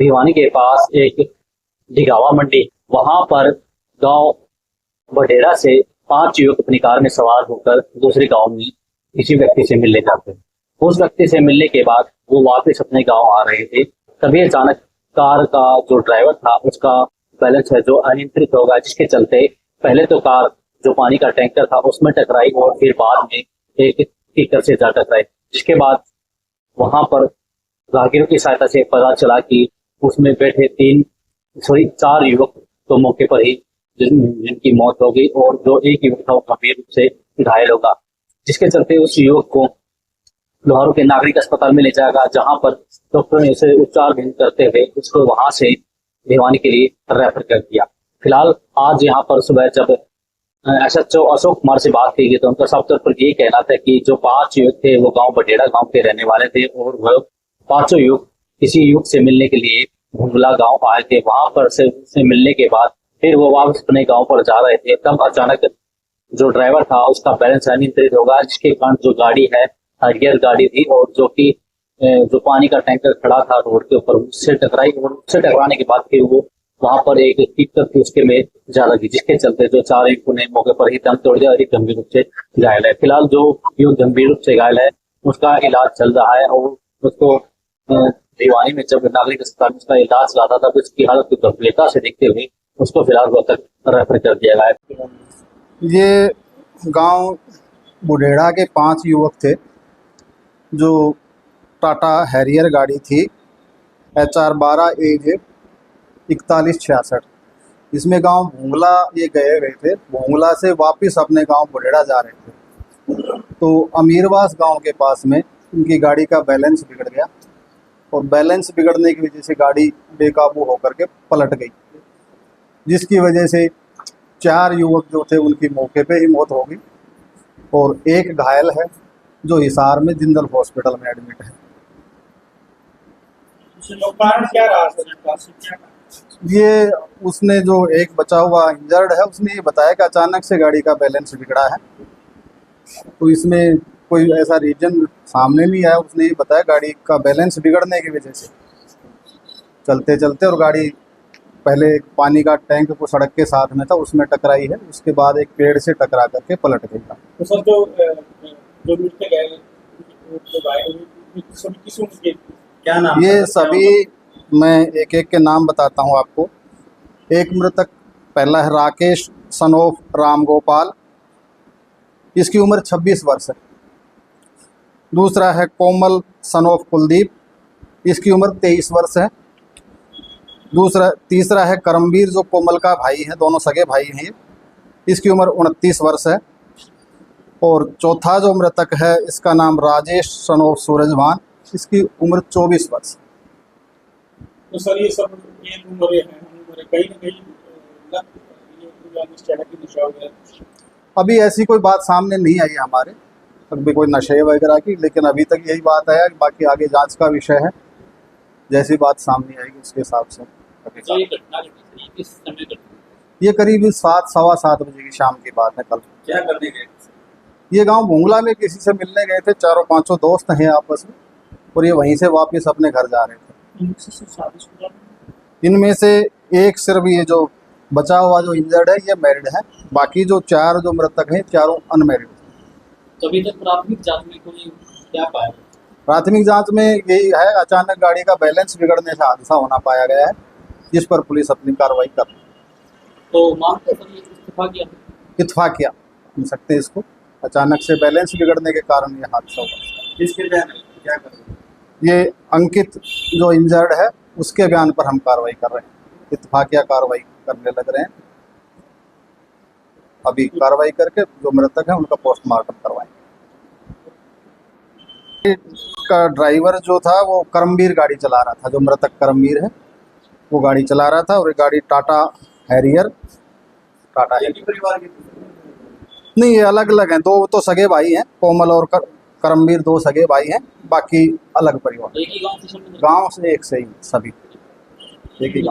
भिवानी के पास एक ढिगावा मंडी, वहां पर गांव बडेरा से 5 युवक अपनी कार में सवार होकर दूसरे गांव में किसी व्यक्ति से मिलने जाते हैं। उस व्यक्ति से मिलने के बाद वो वापस अपने गांव आ रहे थे, तभी अचानक कार का जो ड्राइवर था उसका बैलेंस है जो अनियंत्रित हो गया, जिसके चलते पहले तो कार जो पानी का टैंकर था उसमें टकराई और फिर बाद में एक कीकर से जा टकराई, जिसके बाद वहां पर राहगीरों की सहायता से पता चला कि उसमें बैठे 4 युवक तो मौके पर ही जिनकी मौत हो गई और जो एक युवक था वो गंभीर रूप से घायल होगा, जिसके चलते उस युवक को लोहारू के नागरिक अस्पताल में ले जाएगा, जहां पर डॉक्टर ने उसे उपचार करते हुए उसको वहां से भिवानी के लिए रेफर कर दिया। फिलहाल आज यहाँ पर सुबह जब एसएचओ अशोक कुमार से बात की गई तो उनका साफ तौर पर यही कहना था कि जो 5 युवक थे वो गांव बडेड़ा गांव के रहने वाले थे और वह 5 युवक किसी युवक से मिलने के लिए भुंगला गांव आए थे। वहां पर से मिलने के बाद फिर वो वापस अपने गांव पर जा रहे थे, तब अचानक जो ड्राइवर था उसका बैलेंस अनियंत्रित होगा, जिसके कारण जो गाड़ी है हरियर गाड़ी थी और जो कि जो पानी का टैंकर खड़ा था रोड के ऊपर उससे टकराई और उससे टकराने के बाद फिर वो वहां पर एक कीकर थी उसके में जा लगी, जिसके चलते जो 4 युवकों ने मौके पर ही दम तोड़ दिया और एक गंभीर रूप से घायल है। फिलहाल जो युवक गंभीर रूप से घायल है उसका इलाज चल रहा है और उसको भिवानी में जब नागरिक अस्पताल में उसका इलाज चला था तब उसकी हालत को गंभीरता से देखते हुए उसको फिलहाल रोहतक रेफर कर दिया गया है। ये गांव बुढेड़ा के 5 युवक थे जो टाटा हैरियर गाड़ी थी HR 12 AJ 4166, इसमें गांव भूंगला ये गए थे। भूंगला से वापस अपने गांव बुढेड़ा जा रहे थे तो अमीरवास गांव के पास में उनकी गाड़ी का बैलेंस बिगड़ गया और बैलेंस बिगड़ने की वजह से गाड़ी बेकाबू होकर के पलट गई, जिसकी वजह से 4 युवक जो थे उनकी मौके पे ही मौत हो गई और एक घायल है जो हिसार में जिंदल हॉस्पिटल में एडमिट है। क्या रहा ये उसने जो एक बचा हुआ इंजर्ड है उसने ये बताया कि अचानक से गाड़ी का बैलेंस बिगड़ा है, तो इसमें कोई ऐसा रीजन सामने नहीं आया। उसने ये बताया गाड़ी का बैलेंस बिगड़ने की वजह से चलते चलते और गाड़ी पहले एक पानी का टैंक को सड़क के साथ में था उसमें टकराई है, उसके बाद एक पेड़ से टकरा करके पलट गई। तो सर जो मृतक है क्या नाम? ये सभी मैं एक एक के नाम बताता हूँ आपको। एक मृतक पहला है राकेश सनोफ राम गोपाल, इसकी उम्र 26 वर्ष है। दूसरा है कोमल सनोफ कुलदीप, इसकी उम्र 23 वर्ष है। तीसरा है करमवीर जो कोमल का भाई है, दोनों सगे भाई हैं, इसकी उम्र 29 वर्ष है। और चौथा जो मृतक है इसका नाम राजेश सनोफ सूरजभान, इसकी उम्र 24 वर्ष। तो सर ये सब उम्र कहीं ना कहीं अभी ऐसी कोई बात सामने नहीं आई हमारे तक भी कोई नशे वगैरह की, लेकिन अभी तक यही बात है। बाकी आगे जांच का विषय है, जैसी बात सामने आएगी उसके हिसाब से। ये घटना किस समय घटी? ये करीब 7-7:15 बजे की शाम की बात है। कल क्या करने गए? ये गांव भूंगला में किसी से मिलने गए थे, 4-5 दोस्त हैं आपस में, और ये वहीं से वापस अपने घर जा रहे थे। इनमें से एक सिर्फ ये जो बचा हुआ जो इंजर्ड है ये मैरिड है, बाकी जो 4 जो मृतक हैं चारों अनमैरिड। तो अभी तक प्राथमिक जांच में कोई क्या पाया? प्राथमिक जांच में यही है, अचानक गाड़ी का बैलेंस बिगड़ने से हादसा होना पाया गया है, जिस पर पुलिस अपनी कार्रवाई कर रही है। तो मांग इत्तफाकिया कह सकते हैं इसको, अचानक से बैलेंस बिगड़ने के कारण ये हादसा हुआ। किसके बयान क्या कर रहे हैं? ये अंकित जो इंजर्ड है उसके बयान पर हम कार्रवाई कर रहे हैं, इत्तफाकिया कार्रवाई करने लग रहे हैं। अभी कार्रवाई करके जो मृतक है उनका पोस्टमार्टम करवाएंगे। का ड्राइवर जो था वो करमवीर गाड़ी चला रहा था, जो मृतक करमवीर है वो गाड़ी चला रहा था, और ये गाड़ी टाटा हैरियर परिवार की नहीं, ये अलग अलग हैं। 2 तो सगे भाई हैं, कोमल और करमवीर 2 सगे भाई हैं, बाकी अलग परिवार। एक ही गांव गांव से एक से ही सभी एक ही गांव।